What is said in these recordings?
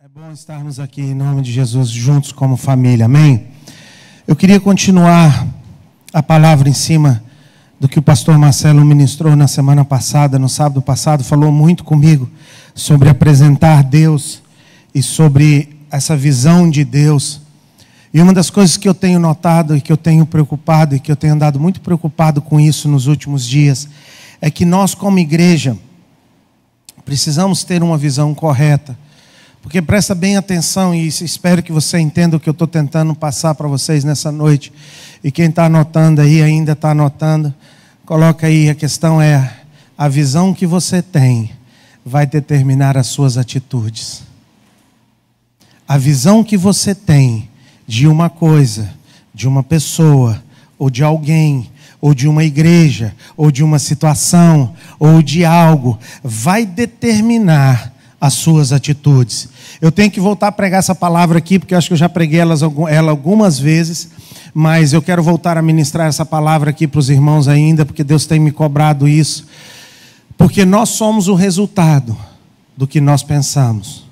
É bom estarmos aqui em nome de Jesus juntos como família, amém? Eu queria continuar a palavra em cima do que o pastor Marcelo ministrou na semana passada, no sábado passado, falou muito comigo sobre apresentar Deus e sobre essa visão de Deus. E uma das coisas que eu tenho notado e que eu tenho preocupado e que eu tenho andado muito preocupado com isso nos últimos dias é que nós como igreja precisamos ter uma visão correta. Porque presta bem atenção e espero que você entenda o que eu estou tentando passar para vocês nessa noite. E quem está anotando aí, ainda está anotando, coloca aí, a questão é, a visão que você tem vai determinar as suas atitudes. A visão que você tem de uma coisa, de uma pessoa, ou de alguém, ou de uma igreja, ou de uma situação, ou de algo, vai determinar as suas atitudes. Eu tenho que voltar a pregar essa palavra aqui, porque eu acho que eu já preguei ela algumas vezes, mas eu quero voltar a ministrar essa palavra aqui para os irmãos ainda, porque Deus tem me cobrado isso. Porque nós somos o resultado do que nós pensamos.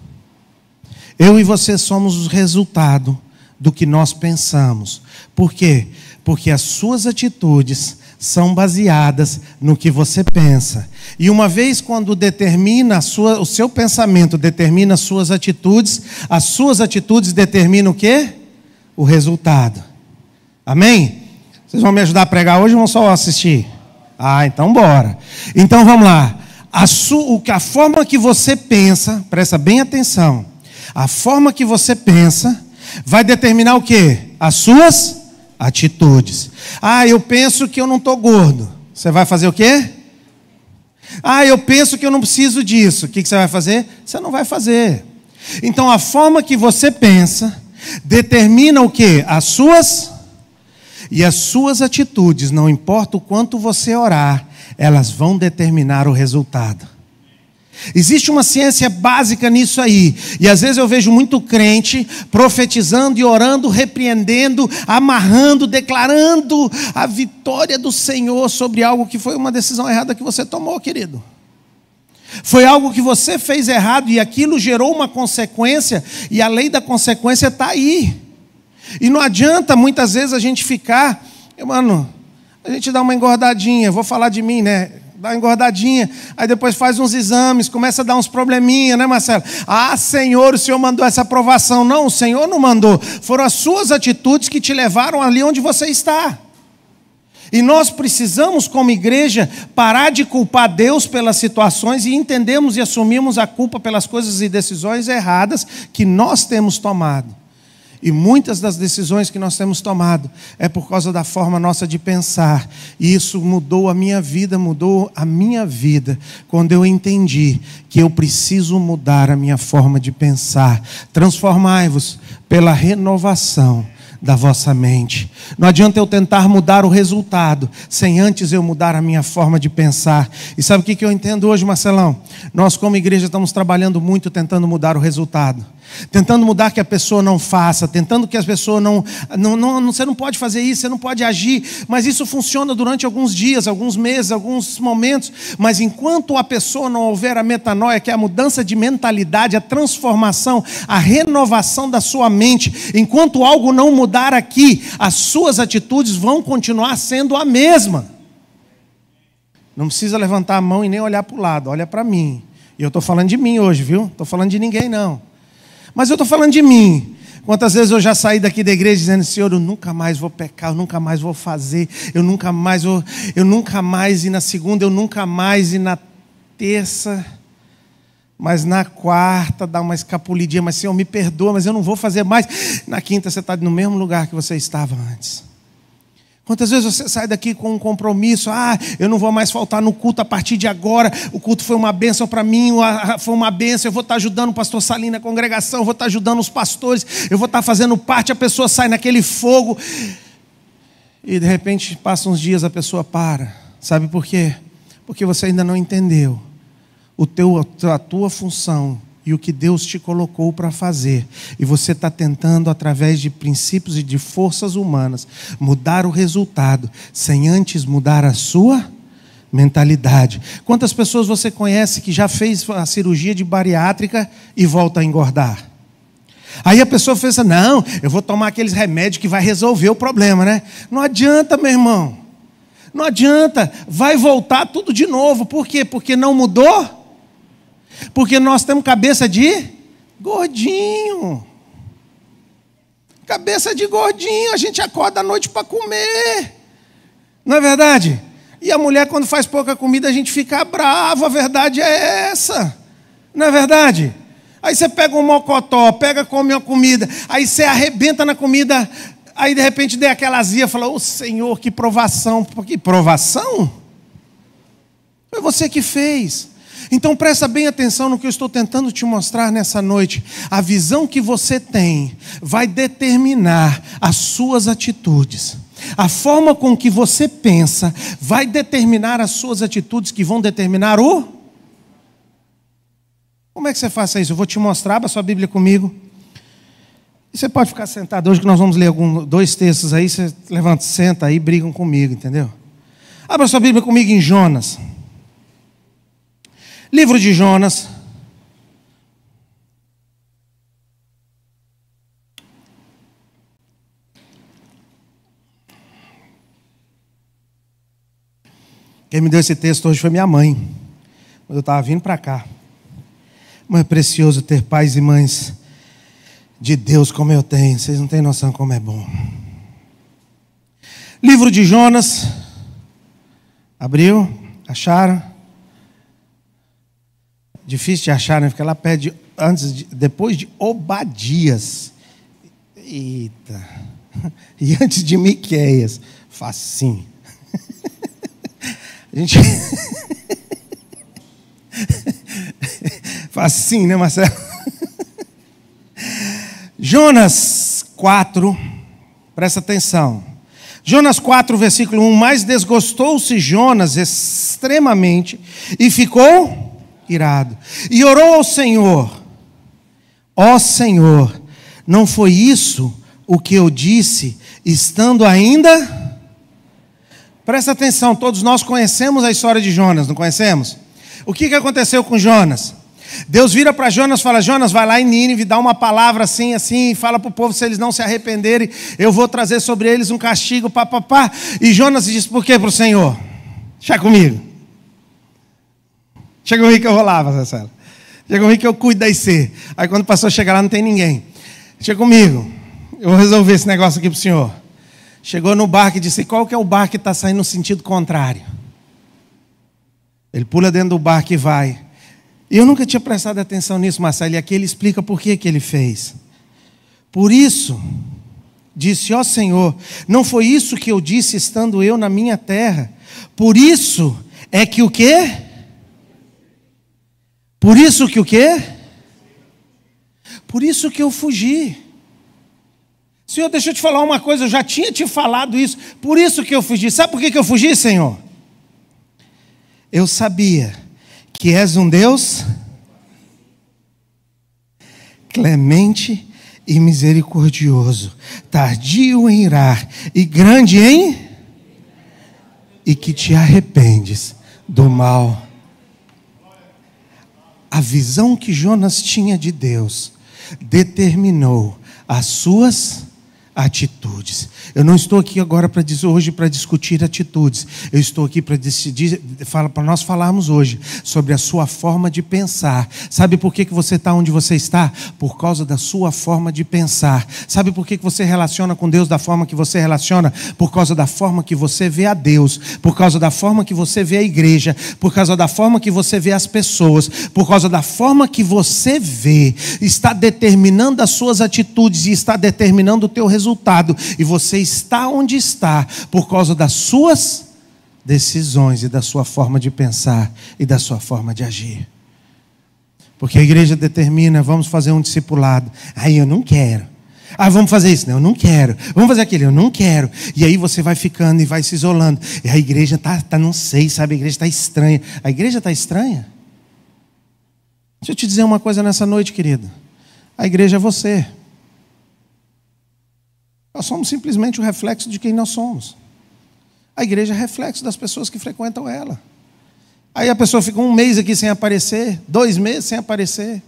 Eu e você somos o resultado do que nós pensamos. Por quê? Porque as suas atitudes são baseadas no que você pensa. E uma vez quando determina o seu pensamento determina as suas atitudes determinam o quê? O resultado. Amém? Vocês vão me ajudar a pregar hoje ou vão só assistir? Então bora. Então vamos lá. A forma que você pensa, presta bem atenção, a forma que você pensa vai determinar o quê? As suas atitudes. Eu penso que eu não estou gordo. Você vai fazer o quê? Eu penso que eu não preciso disso. O que você vai fazer? Você não vai fazer. Então a forma que você pensa determina o quê? As suas atitudes, não importa o quanto você orar, elas vão determinar o resultado. Existe uma ciência básica nisso aí. E às vezes eu vejo muito crente profetizando e orando, repreendendo, amarrando, declarando a vitória do Senhor sobre algo que foi uma decisão errada que você tomou, querido. Foi algo que você fez errado e aquilo gerou uma consequência e a lei da consequência está aí. E não adianta muitas vezes a gente ficar, a gente dá uma engordadinha, vou falar de mim, né? Dá uma engordadinha, aí depois faz uns exames, começa a dar uns probleminha, né, Marcelo? Senhor, o Senhor mandou essa aprovação. Não, o Senhor não mandou. Foram as suas atitudes que te levaram ali onde você está. E nós precisamos, como igreja, parar de culpar Deus pelas situações e entendermos e assumirmos a culpa pelas coisas e decisões erradas que nós temos tomado. E muitas das decisões que nós temos tomado é por causa da forma nossa de pensar. E isso mudou a minha vida, quando eu entendi que eu preciso mudar a minha forma de pensar. Transformai-vos pela renovação da vossa mente. Não adianta eu tentar mudar o resultado sem antes eu mudar a minha forma de pensar. E sabe o que eu entendo hoje, Marcelão? Nós como igreja estamos trabalhando muito tentando mudar o resultado. Tentando mudar que a pessoa não faça, tentando que as pessoas você não pode fazer isso, você não pode agir, mas isso funciona durante alguns dias, alguns meses, alguns momentos, mas enquanto a pessoa não houver a metanoia, que é a mudança de mentalidade, a transformação, a renovação da sua mente, enquanto algo não mudar aqui, as suas atitudes vão continuar sendo a mesma. Não precisa levantar a mão e nem olhar para o lado, olha para mim. E eu estou falando de mim hoje, viu? Não estou falando de ninguém não. Mas eu estou falando de mim. Quantas vezes eu já saí daqui da igreja dizendo: Senhor, eu nunca mais vou pecar, eu nunca mais vou fazer, eu nunca mais ir na segunda, eu nunca mais ir na terça, mas na quarta dá uma escapulidinha, mas Senhor, me perdoa, mas eu não vou fazer mais. Na quinta você está no mesmo lugar que você estava antes. Quantas vezes você sai daqui com um compromisso: eu não vou mais faltar no culto a partir de agora, o culto foi uma bênção para mim, foi uma bênção, eu vou estar ajudando o pastor Salim na congregação, eu vou estar ajudando os pastores, eu vou estar fazendo parte, a pessoa sai naquele fogo, e de repente passa uns dias, a pessoa para. Sabe por quê? Porque você ainda não entendeu a tua função e o que Deus te colocou para fazer. E você está tentando, através de princípios e de forças humanas, mudar o resultado, sem antes mudar a sua mentalidade. Quantas pessoas você conhece que já fez a cirurgia de bariátrica e volta a engordar? Aí a pessoa pensa, não, eu vou tomar aqueles remédios que vai resolver o problema, né? Não adianta, meu irmão. Não adianta, vai voltar tudo de novo. Por quê? Porque não mudou? Porque nós temos cabeça de gordinho. Cabeça de gordinho, a gente acorda à noite para comer. Não é verdade? E a mulher, quando faz pouca comida, a gente fica bravo. A verdade é essa. Não é verdade? Aí você pega um mocotó, come uma comida, aí você arrebenta na comida, aí de repente dê aquela azia, fala, ô Senhor, que provação. Que provação? Foi você que fez. Então presta bem atenção no que eu estou tentando te mostrar nessa noite. A visão que você tem vai determinar as suas atitudes. A forma com que você pensa vai determinar as suas atitudes, que vão determinar o... Como é que você faça isso? Eu vou te mostrar, abra sua Bíblia comigo. E você pode ficar sentado hoje, que nós vamos ler dois textos aí. Você levanta, senta aí, brigam comigo, entendeu? Abra sua Bíblia comigo em Jonas. Livro de Jonas. Quem me deu esse texto hoje foi minha mãe, quando eu estava vindo para cá. Como é precioso ter pais e mães de Deus como eu tenho. Vocês não têm noção como é bom. Livro de Jonas. Abriu? Acharam? Difícil de achar, né? Porque ela pede depois de Obadias. Eita. E antes de Miqueias. Facinho. A gente... Facinho, né, Marcelo? Jonas 4, presta atenção. Jonas 4, versículo 1. Mas desgostou-se Jonas extremamente e ficou irado. E orou ao Senhor. Ó Senhor, não foi isso o que eu disse, estando ainda... Presta atenção, todos nós conhecemos a história de Jonas, não conhecemos? O que aconteceu com Jonas? Deus vira para Jonas e fala, Jonas, vai lá em Nínive, dá uma palavra assim, e fala para o povo, se eles não se arrependerem, eu vou trazer sobre eles um castigo, papapá. E Jonas diz, por quê para o Senhor? Chega comigo. Chega comigo que eu vou lá, Marcelo. Chega comigo que eu cuido da IC. Aí quando o pastor chegar lá, não tem ninguém. Chega comigo, eu vou resolver esse negócio aqui para o Senhor. Chegou no barco e disse, qual que é o barco que está saindo no sentido contrário? Ele pula dentro do barco e vai. E eu nunca tinha prestado atenção nisso, Marcelo. E aqui ele explica por que ele fez. Por isso, disse, ó Senhor, não foi isso que eu disse estando eu na minha terra. Por isso é que o quê? Por isso que o quê? Por isso que eu fugi. Senhor, deixa eu te falar uma coisa, eu já tinha te falado isso. Por isso que eu fugi. Sabe por que eu fugi, Senhor? Eu sabia que és um Deus clemente e misericordioso, tardio em irar e grande em... e que te arrependes do mal. A visão que Jonas tinha de Deus determinou as suas atitudes. Eu não estou aqui agora hoje para discutir atitudes. Eu estou aqui para decidir, para nós falarmos hoje sobre a sua forma de pensar. Sabe por que você está onde você está? Por causa da sua forma de pensar. Sabe por que você relaciona com Deus da forma que você relaciona? Por causa da forma que você vê a Deus. Por causa da forma que você vê a igreja. Por causa da forma que você vê as pessoas. Por causa da forma que você vê. Está determinando as suas atitudes e está determinando o teu resultado. E você está onde está por causa das suas decisões e da sua forma de pensar e da sua forma de agir. Porque a igreja determina, vamos fazer um discipulado. Aí eu não quero. Ah, vamos fazer isso? Não, eu não quero. Vamos fazer aquilo? Eu não quero. E aí você vai ficando e vai se isolando. E a igreja não sei, sabe? A igreja está estranha. A igreja está estranha? Deixa eu te dizer uma coisa nessa noite, querido. A igreja é você. Nós somos simplesmente o reflexo de quem nós somos. A igreja é reflexo das pessoas que frequentam ela. Aí a pessoa fica um mês aqui sem aparecer, 2 meses sem aparecer.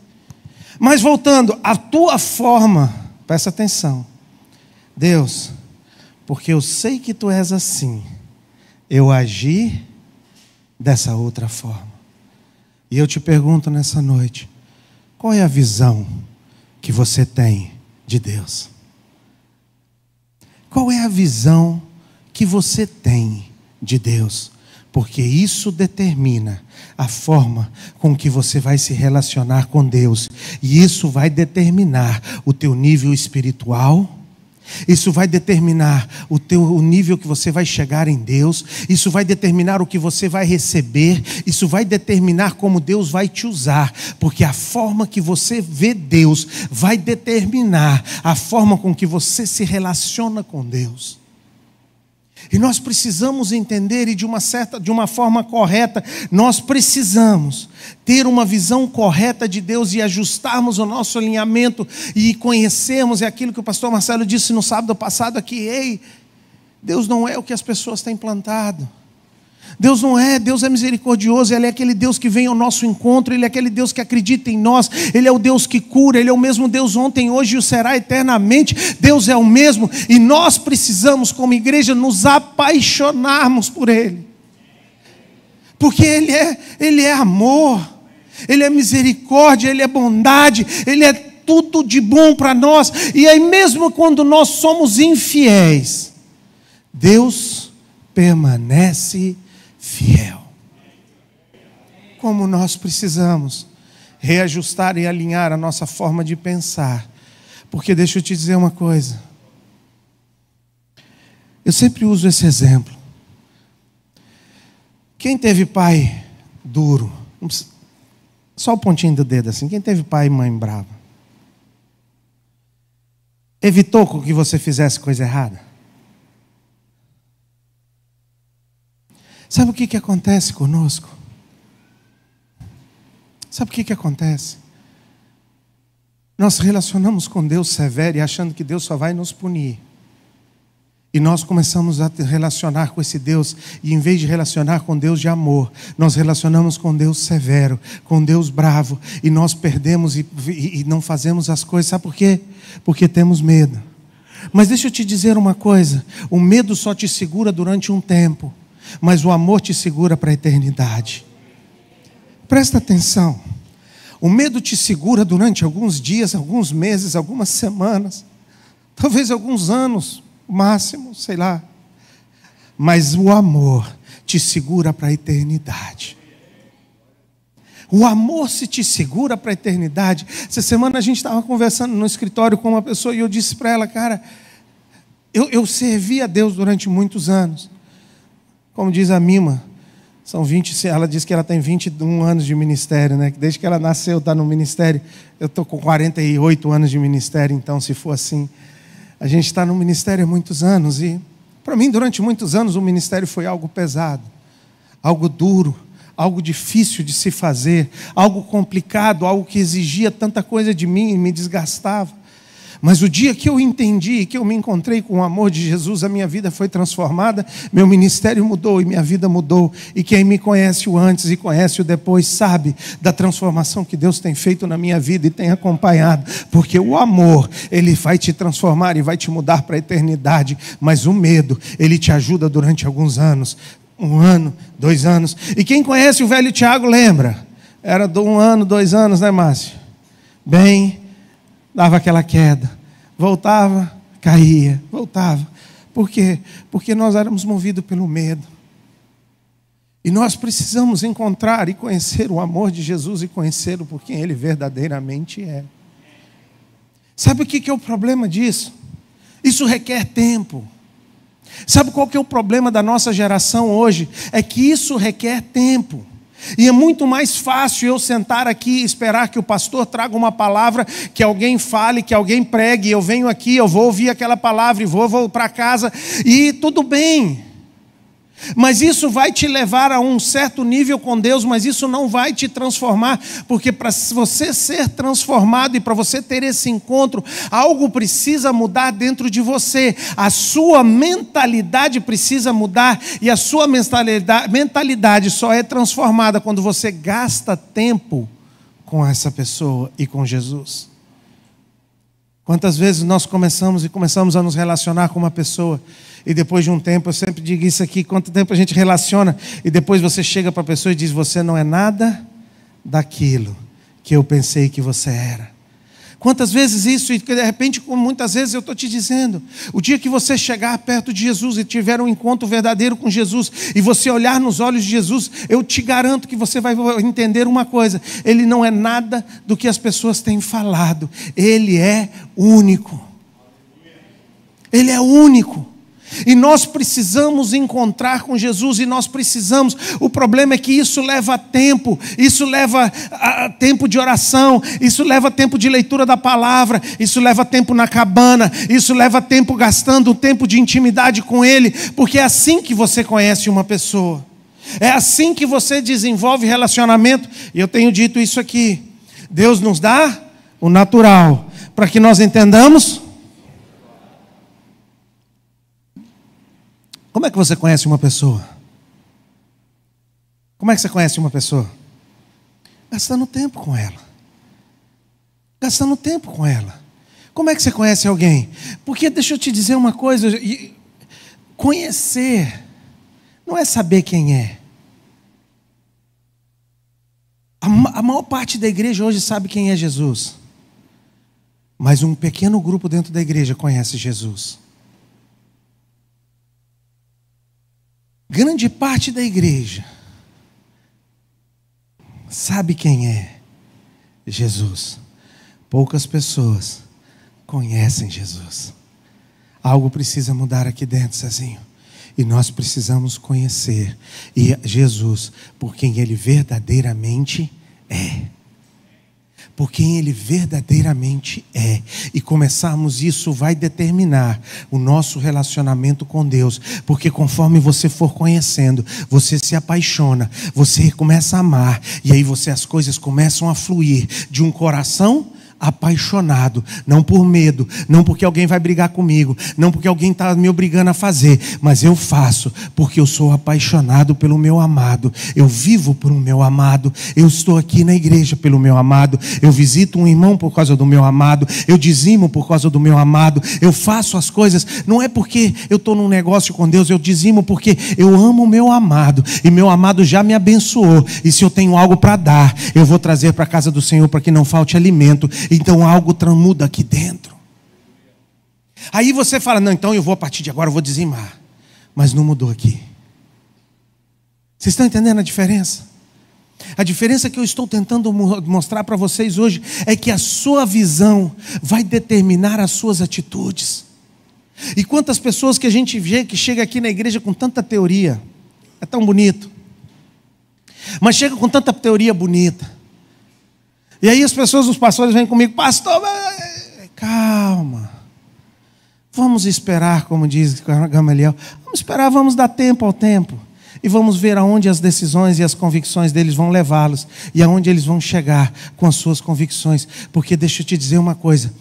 Mas voltando, a tua forma, presta atenção. Deus, porque eu sei que tu és assim, eu agi dessa outra forma. E eu te pergunto nessa noite, qual é a visão que você tem de Deus? Qual é a visão que você tem de Deus? Porque isso determina a forma com que você vai se relacionar com Deus. E isso vai determinar o teu nível espiritual. Isso vai determinar o nível que você vai chegar em Deus. Isso vai determinar o que você vai receber. Isso vai determinar como Deus vai te usar. Porque a forma que você vê Deus vai determinar a forma com que você se relaciona com Deus. E nós precisamos entender, e de uma forma correta, nós precisamos ter uma visão correta de Deus e ajustarmos o nosso alinhamento e conhecermos, é aquilo que o pastor Marcelo disse no sábado passado aqui, ei, Deus não é o que as pessoas têm plantado. Deus não é, Deus é misericordioso, Ele é aquele Deus que vem ao nosso encontro, Ele é aquele Deus que acredita em nós, Ele é o Deus que cura, Ele é o mesmo Deus ontem, hoje e o será eternamente. Deus é o mesmo, e nós precisamos como igreja nos apaixonarmos por Ele, porque Ele é amor, Ele é misericórdia, Ele é bondade, Ele é tudo de bom para nós. E aí mesmo quando nós somos infiéis, Deus permanece fiel. Como nós precisamos reajustar e alinhar a nossa forma de pensar. Porque deixa eu te dizer uma coisa. Eu sempre uso esse exemplo. Quem teve pai duro, só o pontinho do dedo assim, quem teve pai e mãe brava, evitou que você fizesse coisa errada? Sabe o que acontece conosco? Sabe o que acontece? Nós relacionamos com Deus severo e achando que Deus só vai nos punir. E nós começamos a relacionar com esse Deus, e em vez de relacionar com Deus de amor, nós relacionamos com Deus severo, com Deus bravo, e nós perdemos e não fazemos as coisas. Sabe por quê? Porque temos medo. Mas deixa eu te dizer uma coisa, o medo só te segura durante um tempo, mas o amor te segura para a eternidade. Presta atenção. O medo te segura durante alguns dias, alguns meses, algumas semanas, talvez alguns anos, máximo, sei lá. Mas o amor te segura para a eternidade. O amor se te segura para a eternidade. Essa semana a gente estava conversando no escritório com uma pessoa e eu disse para ela, cara, eu servi a Deus durante muitos anos. Como diz a Mima, ela diz que ela tem 21 anos de ministério, né? Desde que ela nasceu está no ministério. Eu estou com 48 anos de ministério, então se for assim, a gente está no ministério há muitos anos. E para mim, durante muitos anos, o ministério foi algo pesado, algo duro, algo difícil de se fazer, algo complicado, algo que exigia tanta coisa de mim e me desgastava. Mas o dia que eu entendi, que eu me encontrei com o amor de Jesus, a minha vida foi transformada, meu ministério mudou e minha vida mudou. E quem me conhece o antes e conhece o depois sabe da transformação que Deus tem feito na minha vida e tem acompanhado. Porque o amor, ele vai te transformar e vai te mudar para a eternidade. Mas o medo, ele te ajuda durante alguns anos. 1 ano, 2 anos. E quem conhece o velho Tiago lembra. Era de 1 ano, 2 anos, né, Márcio? Dava aquela queda, voltava, caía, voltava. Por quê? Porque nós éramos movidos pelo medo. E nós precisamos encontrar e conhecer o amor de Jesus e conhecê-lo por quem Ele verdadeiramente é. Sabe o que é o problema disso? Isso requer tempo. Sabe qual que é o problema da nossa geração hoje? É que isso requer tempo. E é muito mais fácil eu sentar aqui e esperar que o pastor traga uma palavra, que alguém fale, que alguém pregue, eu venho aqui, eu vou ouvir aquela palavra e vou para casa, e tudo bem. Mas isso vai te levar a um certo nível com Deus, mas isso não vai te transformar, porque para você ser transformado e para você ter esse encontro, algo precisa mudar dentro de você. A sua mentalidade precisa mudar, e a sua mentalidade só é transformada quando você gasta tempo com essa pessoa e com Jesus? Quantas vezes nós começamos a nos relacionar com uma pessoa e depois de um tempo, eu sempre digo isso aqui, quanto tempo a gente relaciona e depois você chega para a pessoa e diz: você não é nada daquilo que eu pensei que você era. Quantas vezes isso, e de repente, muitas vezes eu estou te dizendo, o dia que você chegar perto de Jesus e tiver um encontro verdadeiro com Jesus, e você olhar nos olhos de Jesus, eu te garanto que você vai entender uma coisa: Ele não é nada do que as pessoas têm falado, Ele é único. Ele é único. E nós precisamos encontrar com Jesus, e nós precisamos, o problema é que isso leva tempo, isso leva tempo de oração, isso leva tempo de leitura da palavra, isso leva tempo na cabana, isso leva tempo gastando tempo de intimidade com Ele, porque é assim que você conhece uma pessoa, é assim que você desenvolve relacionamento. E eu tenho dito isso aqui: Deus nos dá o natural, para que nós entendamos. Como é que você conhece uma pessoa? Como é que você conhece uma pessoa? Gastando tempo com ela. Gastando tempo com ela. Como é que você conhece alguém? Porque deixa eu te dizer uma coisa: conhecer não é saber quem é. A maior parte da igreja hoje sabe quem é Jesus, mas um pequeno grupo dentro da igreja conhece Jesus. Grande parte da igreja sabe quem é Jesus. Poucas pessoas conhecem Jesus. Algo precisa mudar aqui dentro, Cezinho. E nós precisamos conhecer Jesus por quem Ele verdadeiramente é. Por quem Ele verdadeiramente é. E começarmos isso vai determinar o nosso relacionamento com Deus. Porque conforme você for conhecendo, você se apaixona, você começa a amar, e aí as coisas começam a fluir de um coração apaixonado, não por medo, não porque alguém vai brigar comigo, não porque alguém está me obrigando a fazer, mas eu faço porque eu sou apaixonado pelo meu amado, eu vivo por um meu amado, eu estou aqui na igreja pelo meu amado, eu visito um irmão por causa do meu amado, eu dizimo por causa do meu amado, eu faço as coisas, não é porque eu estou num negócio com Deus, eu dizimo porque eu amo o meu amado, e meu amado já me abençoou, e se eu tenho algo para dar, eu vou trazer para a casa do Senhor para que não falte alimento. Então algo muda aqui dentro. Aí você fala: não, então eu vou, a partir de agora eu vou dizimar. Mas não mudou aqui. Vocês estão entendendo a diferença? A diferença que eu estou tentando mostrar para vocês hoje é que a sua visão vai determinar as suas atitudes. E quantas pessoas que a gente vê que chega aqui na igreja com tanta teoria, é tão bonito, mas chega com tanta teoria bonita. E aí as pessoas, os pastores vêm comigo: pastor, calma, vamos esperar, como diz Gamaliel, vamos esperar, vamos dar tempo ao tempo, e vamos ver aonde as decisões e as convicções deles vão levá-los, e aonde eles vão chegar com as suas convicções. Porque deixa eu te dizer uma coisa: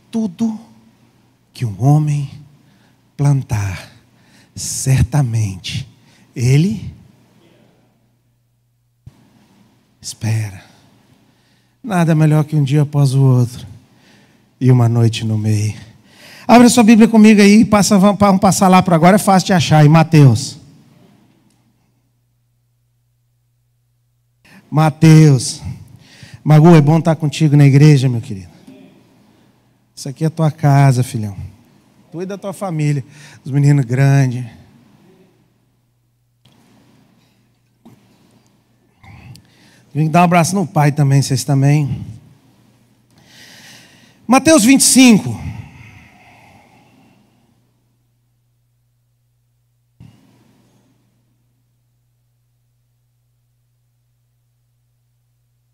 tudo que um homem plantar, certamente ele espera. Nada melhor que um dia após o outro e uma noite no meio. Abre a sua Bíblia comigo aí, vamos passar lá para agora, é fácil de achar, em Mateus. Mateus. Magu, é bom estar contigo na igreja, meu querido. Isso aqui é a tua casa, filhão. Tu e da tua família, os meninos grandes. Vem dar um abraço no pai também, vocês também. Mateus 25.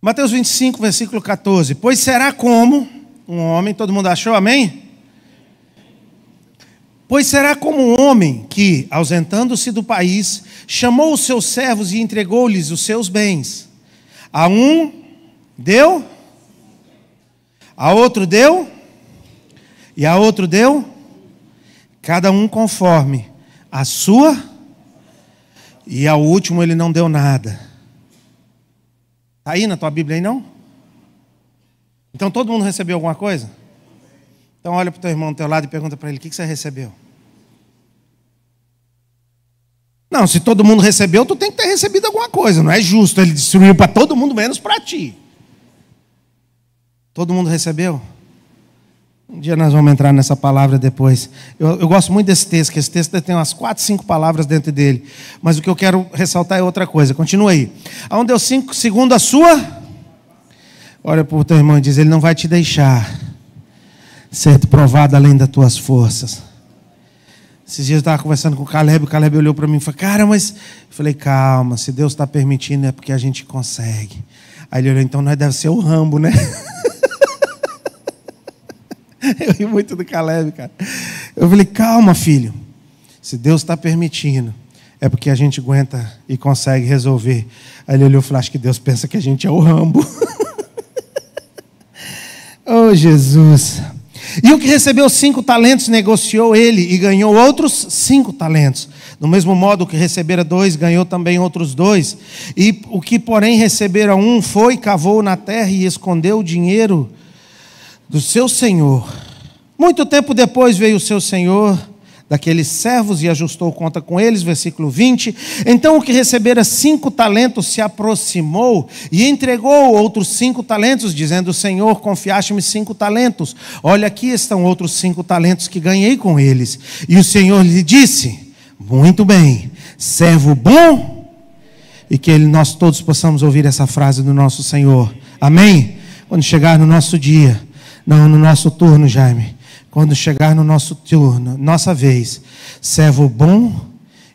Mateus 25, versículo 14. Pois será como um homem, todo mundo achou, amém? Pois será como um homem que, ausentando-se do país, chamou os seus servos e entregou-lhes os seus bens. A um deu, a outro deu, e a outro deu, cada um conforme a sua, e ao último ele não deu nada. Está aí na tua Bíblia aí não? Então todo mundo recebeu alguma coisa? Então olha para o teu irmão do teu lado e pergunta para ele, o que você recebeu? Não, se todo mundo recebeu, tu tem que ter recebido alguma coisa. Não é justo, ele distribuiu para todo mundo, menos para ti. Todo mundo recebeu? Um dia nós vamos entrar nessa palavra depois. Eu gosto muito desse texto, que esse texto tem umas 4, 5 palavras dentro dele. Mas o que eu quero ressaltar é outra coisa. Continua aí. Aonde deu 5, segundo a sua... Olha para o teu irmão e diz, ele não vai te deixar ser provado além das tuas forças. Esses dias eu estava conversando com o Caleb olhou para mim e falou, cara, mas... Eu falei, calma, se Deus está permitindo é porque a gente consegue. Aí ele olhou, então nós deve ser o Rambo, né? Eu ri muito do Caleb, cara. Eu falei, calma, filho. Se Deus está permitindo, é porque a gente aguenta e consegue resolver. Aí ele olhou e falou, acho que Deus pensa que a gente é o Rambo. Oh, Jesus. E o que recebeu 5 talentos, negociou ele e ganhou outros 5 talentos. Do mesmo modo, o que recebera 2, ganhou também outros 2. E o que, porém, recebera 1, foi, cavou na terra e escondeu o dinheiro do seu senhor. Muito tempo depois veio o seu senhor daqueles servos e ajustou conta com eles, versículo 20. Então o que recebera 5 talentos se aproximou e entregou outros 5 talentos, dizendo, Senhor, confiaste-me 5 talentos. Olha, aqui estão outros 5 talentos que ganhei com eles. E o Senhor lhe disse, muito bem, servo bom. E que nós todos possamos ouvir essa frase do nosso Senhor. Amém? Quando chegar no nosso dia, não no nosso turno, Jaime. Quando chegar no nosso turno, nossa vez, servo bom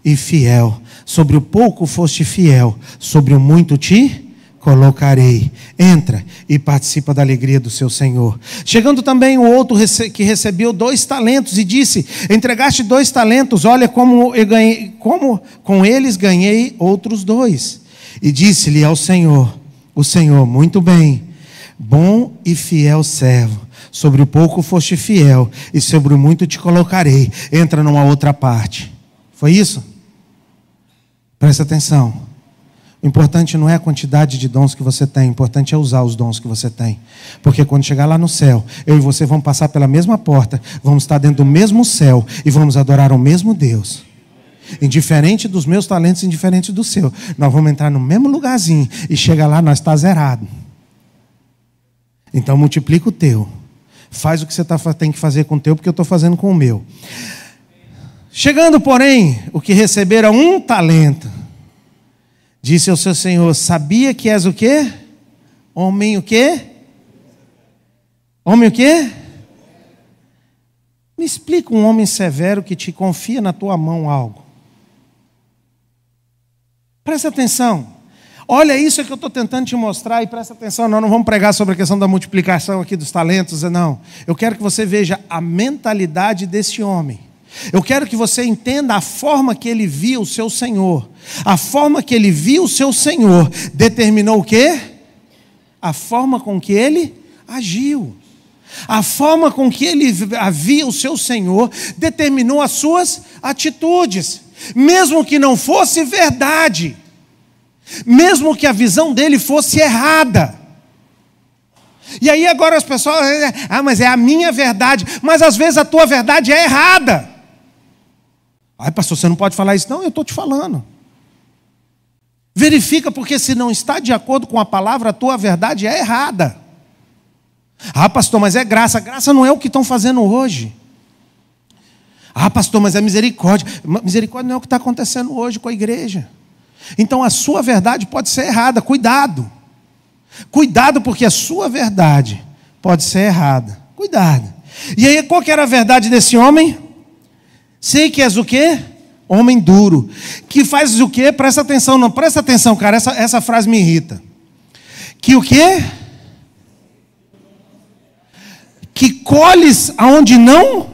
e fiel, sobre o pouco foste fiel, sobre o muito te colocarei. Entra e participa da alegria do seu Senhor. Chegando também o outro que recebeu 2 talentos e disse, entregaste 2 talentos, olha como eu ganhei, como com eles ganhei outros 2. E disse-lhe ao Senhor, o Senhor, muito bem, bom e fiel servo. Sobre o pouco foste fiel, e sobre o muito te colocarei. Entra numa outra parte. Foi isso? Presta atenção. O importante não é a quantidade de dons que você tem, o importante é usar os dons que você tem. Porque quando chegar lá no céu, eu e você vamos passar pela mesma porta, vamos estar dentro do mesmo céu e vamos adorar o mesmo Deus. Indiferente dos meus talentos, indiferente do seu. Nós vamos entrar no mesmo lugarzinho e chega lá, nós está zerado. Então multiplica o teu. Faz o que você tem que fazer com o teu, porque eu estou fazendo com o meu. Chegando, porém, o que recebera 1 talento, disse ao seu senhor, sabia que és o quê? Homem o quê? Homem o quê? Me explica um homem severo que te confia na tua mão algo. Presta atenção. Olha, isso é que eu estou tentando te mostrar e presta atenção, nós não vamos pregar sobre a questão da multiplicação aqui dos talentos, não. Eu quero que você veja a mentalidade desse homem. Eu quero que você entenda a forma que ele via o seu Senhor. A forma que ele via o seu Senhor determinou o quê? A forma com que ele agiu. A forma com que ele via o seu Senhor determinou as suas atitudes. Mesmo que não fosse verdade. Mesmo que a visão dele fosse errada. E aí agora as pessoas, mas é a minha verdade. Mas às vezes a tua verdade é errada. Ai, pastor, você não pode falar isso. Não, eu estou te falando. Verifica, porque se não está de acordo com a palavra, a tua verdade é errada. Ah, pastor, mas é graça. Graça não é o que estão fazendo hoje. Ah, pastor, mas é misericórdia. Misericórdia não é o que está acontecendo hoje com a igreja. Então a sua verdade pode ser errada, cuidado. Cuidado, porque a sua verdade pode ser errada. Cuidado. E aí, qual que era a verdade desse homem? Sei que és o quê? Homem duro. Que faz o quê? Presta atenção, não, presta atenção, cara, essa frase me irrita. Que o quê? Que colhes aonde não?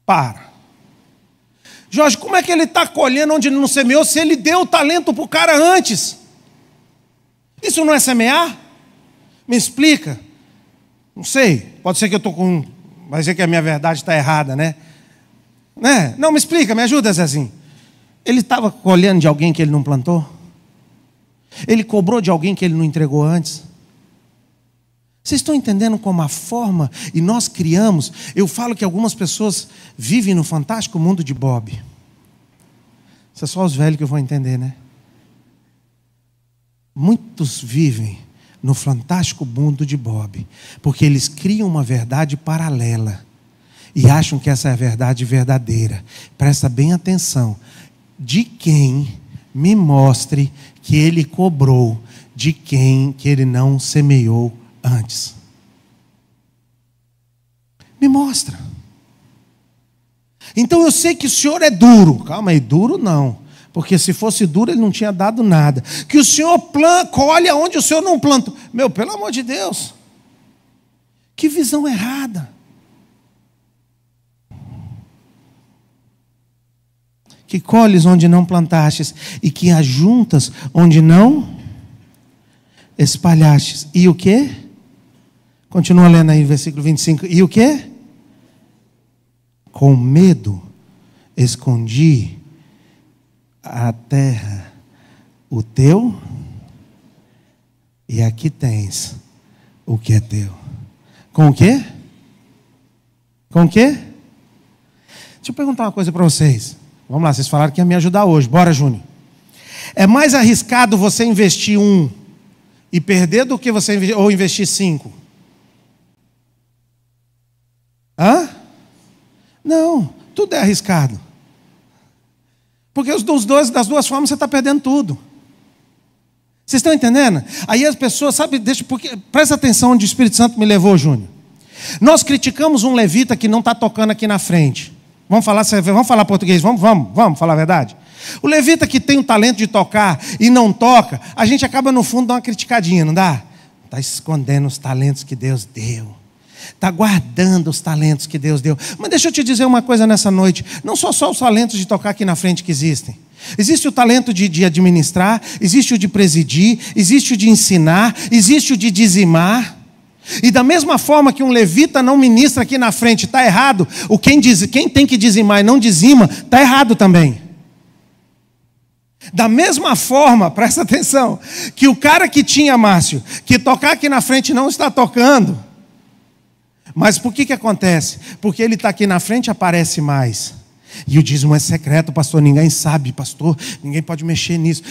Para. Jorge, como é que ele está colhendo onde não semeou, se ele deu o talento para o cara antes? Isso não é semear? Me explica. Não sei, pode ser que eu estou com... Vai ser que a minha verdade está errada, né? Não, me explica, me ajuda, Zezinho. Ele estava colhendo de alguém que ele não plantou? Ele cobrou de alguém que ele não entregou antes? Vocês estão entendendo como a forma, e nós criamos, eu falo que algumas pessoas vivem no fantástico mundo de Bob. Isso é só os velhos que vão entender, né? Muitos vivem no fantástico mundo de Bob, porque eles criam uma verdade paralela e acham que essa é a verdade verdadeira. Presta bem atenção. De quem me mostre que ele cobrou, de quem que ele não semeou antes. Me mostra. Então eu sei que o Senhor é duro. Calma aí, duro não. Porque se fosse duro ele não tinha dado nada. Que o Senhor colhe aonde o Senhor não plantou. Meu, pelo amor de Deus. Que visão errada. Que colhes onde não plantastes e que ajuntas onde não espalhastes. E o quê? Continua lendo aí, versículo 25. E o quê? Com medo escondi a terra o teu, e aqui tens o que é teu. Com o quê? Com o quê? Deixa eu perguntar uma coisa para vocês. Vamos lá, vocês falaram que ia me ajudar hoje. Bora, Júnior. É mais arriscado você investir 1 e perder do que você investir 5? Hã? Não, tudo é arriscado. Porque das duas formas você está perdendo tudo. Vocês estão entendendo? Aí as pessoas, sabe, presta atenção onde o Espírito Santo me levou, Júnior. Nós criticamos um levita que não está tocando aqui na frente. Vamos falar português, vamos falar a verdade? O levita que tem o talento de tocar e não toca, a gente acaba no fundo dando uma criticadinha, não dá? Está escondendo os talentos que Deus deu. Está guardando os talentos que Deus deu. Mas deixa eu te dizer uma coisa nessa noite. Não são só os talentos de tocar aqui na frente que existem. Existe o talento de administrar, existe o de presidir, existe o de ensinar, existe o de dizimar. E da mesma forma que um levita não ministra aqui na frente, está errado. Quem tem que dizimar e não dizima, está errado também. Da mesma forma, presta atenção, que o cara que tinha, Márcio, que tocar aqui na frente não está tocando. Mas por que acontece? Porque ele está aqui na frente, aparece mais. E o dízimo é secreto, pastor, ninguém sabe, pastor, ninguém pode mexer nisso.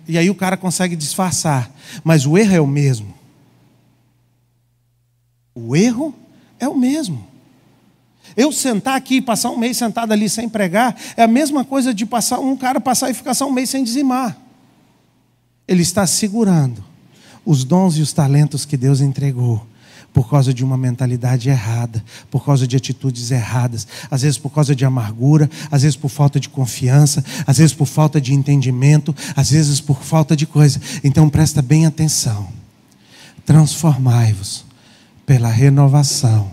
E aí o cara consegue disfarçar. Mas o erro é o mesmo. O erro é o mesmo. Eu sentar aqui e passar um mês sentado ali sem pregar, é a mesma coisa de um cara passar e ficar só um mês sem dizimar. Ele está segurando os dons e os talentos que Deus entregou, por causa de uma mentalidade errada, por causa de atitudes erradas, às vezes por causa de amargura, às vezes por falta de confiança, às vezes por falta de entendimento, às vezes por falta de coisa. Então presta bem atenção. Transformai-vos pela renovação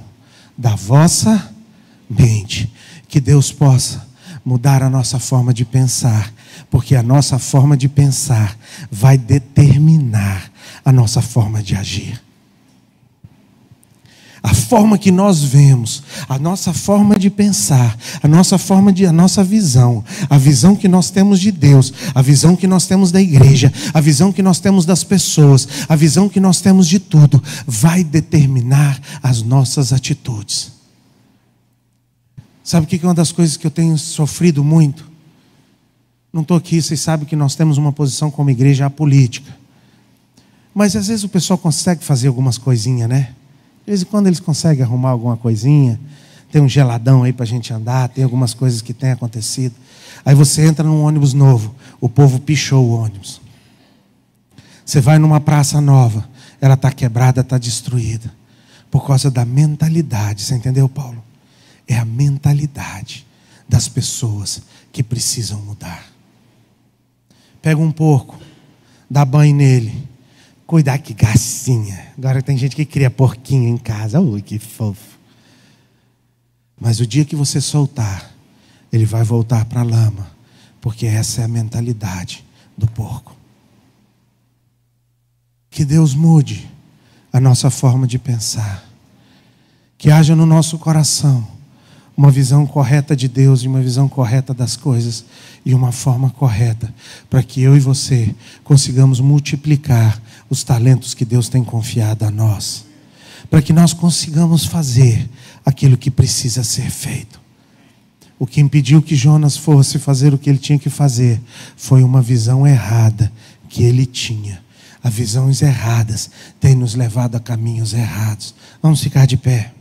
da vossa mente. Que Deus possa mudar a nossa forma de pensar, porque a nossa forma de pensar vai determinar a nossa forma de agir. A forma que nós vemos, a nossa forma de pensar, a nossa visão, a visão que nós temos de Deus, a visão que nós temos da igreja, a visão que nós temos das pessoas, a visão que nós temos de tudo, vai determinar as nossas atitudes. Sabe o que é uma das coisas que eu tenho sofrido muito? Não estou aqui, vocês sabem que nós temos uma posição como igreja apolítica. Mas às vezes o pessoal consegue fazer algumas coisinhas, né? De vez em quando eles conseguem arrumar alguma coisinha. Tem um geladão aí para a gente andar. Tem algumas coisas que têm acontecido. Aí você entra num ônibus novo. O povo pichou o ônibus. Você vai numa praça nova. Ela está quebrada, está destruída. Por causa da mentalidade. Você entendeu, Paulo? É a mentalidade das pessoas que precisam mudar. Pega um porco. Dá banho nele. Cuidar, que gracinha. Agora tem gente que cria porquinho em casa. Ui, que fofo. Mas o dia que você soltar, ele vai voltar para a lama. Porque essa é a mentalidade do porco. Que Deus mude a nossa forma de pensar. Que haja no nosso coração uma visão correta de Deus e uma visão correta das coisas e uma forma correta para que eu e você consigamos multiplicar os talentos que Deus tem confiado a nós. para que nós consigamos fazer aquilo que precisa ser feito. O que impediu que Jonas fosse fazer o que ele tinha que fazer foi uma visão errada que ele tinha. As visões erradas têm nos levado a caminhos errados. Vamos ficar de pé.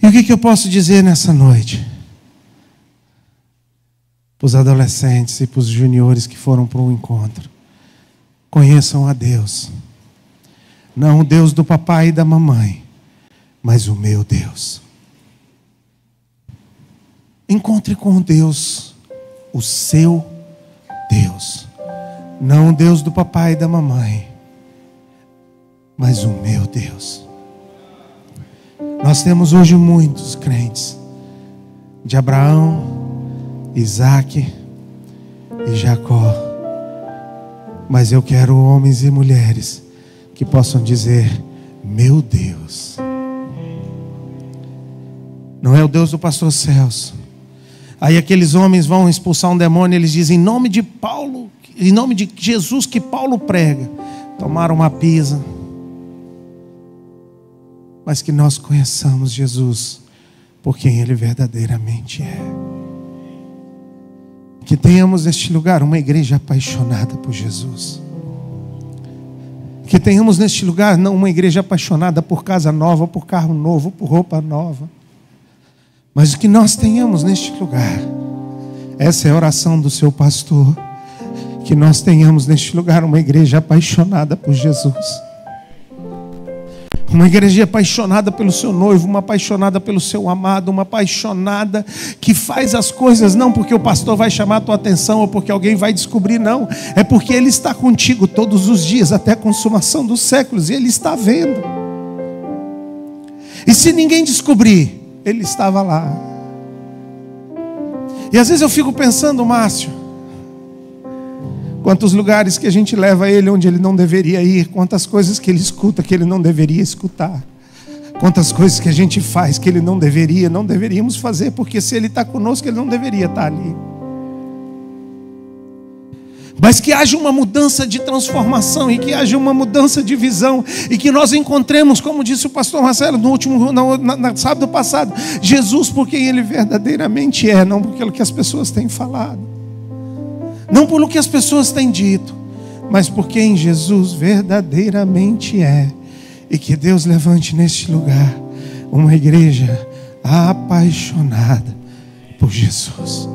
E o que eu posso dizer nessa noite? Para os adolescentes e para os juniores que foram para o encontro. Conheçam a Deus. Não o Deus do papai e da mamãe, mas o meu Deus. Encontre com Deus, o seu Deus. Não o Deus do papai e da mamãe, mas o meu Deus. Nós temos hoje muitos crentes de Abraão, Isaac e Jacó. Mas eu quero homens e mulheres que possam dizer: meu Deus. Não é o Deus do pastor Celso. Aí aqueles homens vão expulsar um demônio, eles dizem: em nome de Paulo, em nome de Jesus que Paulo prega. Tomaram uma pisa. Mas que nós conheçamos Jesus por quem Ele verdadeiramente é. Que tenhamos neste lugar uma igreja apaixonada por Jesus. Que tenhamos neste lugar não uma igreja apaixonada por casa nova, por carro novo, por roupa nova. Mas que nós tenhamos neste lugar, essa é a oração do seu pastor, que nós tenhamos neste lugar uma igreja apaixonada por Jesus. Uma igreja apaixonada pelo seu noivo, uma apaixonada pelo seu amado, uma apaixonada que faz as coisas não porque o pastor vai chamar a tua atenção ou porque alguém vai descobrir, não. É porque Ele está contigo todos os dias até a consumação dos séculos e Ele está vendo. E se ninguém descobrir, Ele estava lá. E às vezes eu fico pensando, Márcio, quantos lugares que a gente leva ele onde ele não deveria ir, quantas coisas que ele escuta que ele não deveria escutar, quantas coisas que a gente faz que ele não deveríamos fazer, porque se ele está conosco, ele não deveria estar ali. Mas que haja uma mudança de transformação e que haja uma mudança de visão e que nós encontremos, como disse o pastor Marcelo no sábado passado, Jesus por quem Ele verdadeiramente é, não por aquilo que as pessoas têm falado. Não pelo que as pessoas têm dito, mas por quem Jesus verdadeiramente é. E que Deus levante neste lugar uma igreja apaixonada por Jesus.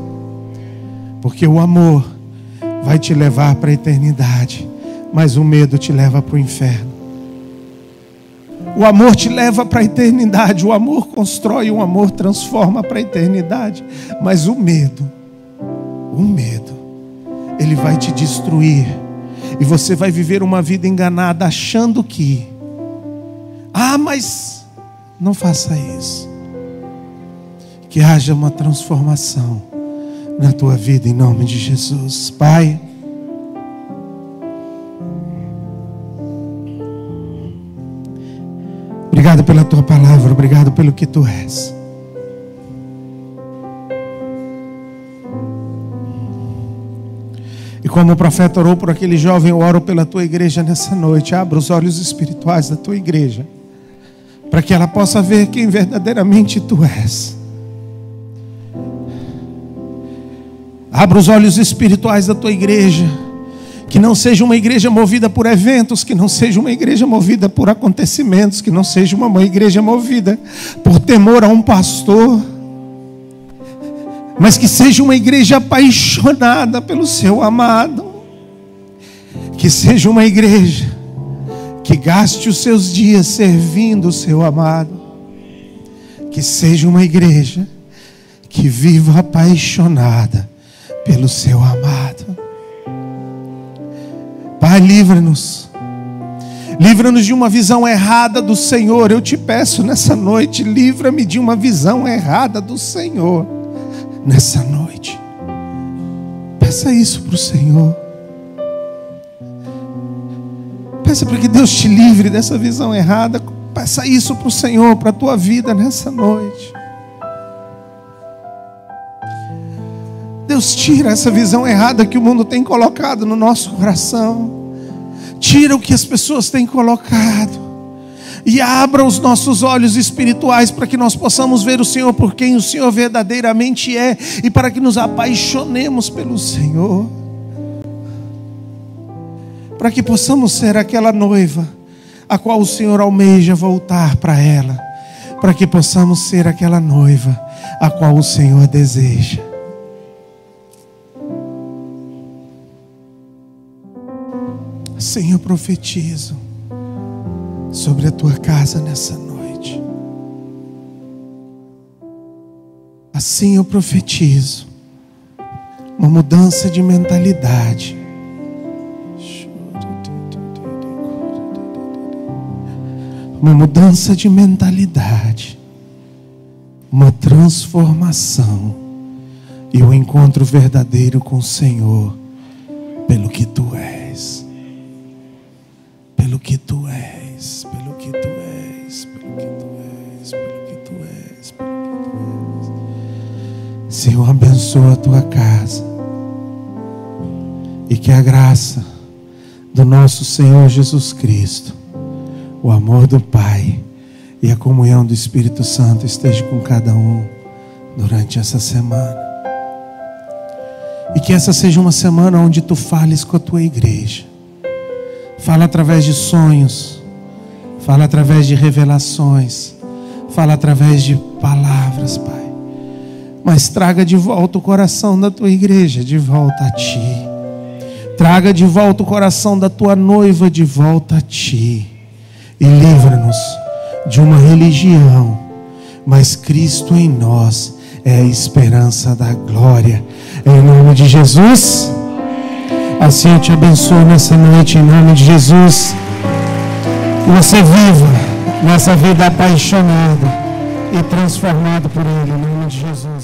Porque o amor vai te levar para a eternidade, mas o medo te leva para o inferno. O amor te leva para a eternidade, o amor constrói, o amor transforma para a eternidade. Mas o medo, ele vai te destruir. E você vai viver uma vida enganada achando que mas não faça isso. Que haja uma transformação na tua vida em nome de Jesus. Pai, obrigado pela tua palavra, obrigado pelo que tu és. E como o profeta orou por aquele jovem, eu oro pela tua igreja nessa noite. Abra os olhos espirituais da tua igreja, para que ela possa ver quem verdadeiramente tu és. Abra os olhos espirituais da tua igreja, que não seja uma igreja movida por eventos, que não seja uma igreja movida por acontecimentos, que não seja uma igreja movida por temor a um pastor, mas que seja uma igreja apaixonada pelo seu amado. Que seja uma igreja que gaste os seus dias servindo o seu amado. Que seja uma igreja que viva apaixonada pelo seu amado. Pai, livra-nos. Livra-nos de uma visão errada do Senhor. Eu te peço nessa noite, livra-me de uma visão errada do Senhor. Nessa noite, peça isso para o Senhor. Peça para que Deus te livre dessa visão errada. Peça isso para o Senhor, para a tua vida nessa noite. Deus, tira essa visão errada que o mundo tem colocado no nosso coração. Tira o que as pessoas têm colocado. E abra os nossos olhos espirituais para que nós possamos ver o Senhor por quem o Senhor verdadeiramente é, e para que nos apaixonemos pelo Senhor, para que possamos ser aquela noiva a qual o Senhor almeja voltar para ela, para que possamos ser aquela noiva a qual o Senhor deseja. Senhor, eu profetizo sobre a tua casa nessa noite. Assim eu profetizo uma mudança de mentalidade. Uma mudança de mentalidade, uma transformação e um encontro verdadeiro com o Senhor, pelo que tu és, pelo que tu és, pelo que tu és, pelo que tu és, pelo que tu és, pelo que tu és. Senhor, abençoa a tua casa, e que a graça do nosso Senhor Jesus Cristo, o amor do Pai e a comunhão do Espírito Santo esteja com cada um durante essa semana. E que essa seja uma semana onde tu fales com a tua igreja. Fala através de sonhos, fala através de revelações, fala através de palavras, Pai. Mas traga de volta o coração da tua igreja de volta a ti. Traga de volta o coração da tua noiva de volta a ti. E livra-nos de uma religião, mas Cristo em nós é a esperança da glória. Em nome de Jesus, assim eu te abençoo nessa noite, em nome de Jesus. Que você viva nessa vida apaixonada e transformada por Ele, em nome de Jesus.